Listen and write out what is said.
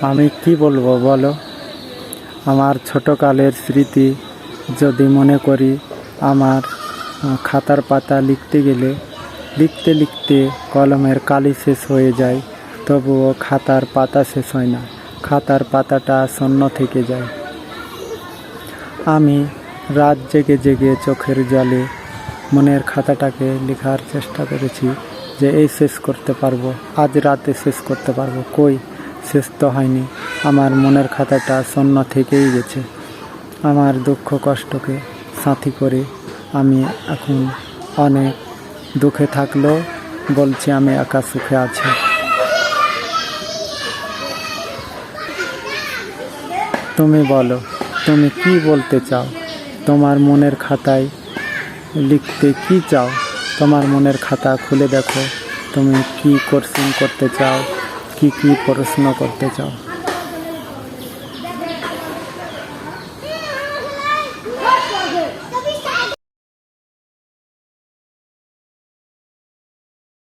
আমি কি বলবো বলো? আমার ছোটকালের স্মৃতি যদি মনে করি, আমার খাতার পাতা লিখতে গেলে লিখতে লিখতে কলমের কালি শেষ হয়ে যায়, তবুও খাতার পাতা শেষ হয় না, খাতার পাতাটা শূন্য থেকে যায়। আমি রাত জেগে জেগে চোখের জলে মনের খাতাটাকে লেখার চেষ্টা করেছি যে এই শেষ করতে পারবো, আজ রাতে শেষ করতে পারবো। কই, শেষ তো হয়নি, আমার মনের খাতাটা শূন্য থেকেই গেছে। আমার দুঃখ কষ্টকে সাথী করে আমি এখন অনেক দুঃখে থাকলেও বলছি আমি একা সুখে আছি। তুমি বলো, তুমি কি বলতে চাও? তোমার মনের খাতায় লিখতে কি চাও? তোমার মনের খাতা খুলে দেখো, তুমি কি কোশ্চেন করতে চাও, কি প্রশ্ন করতে চাও।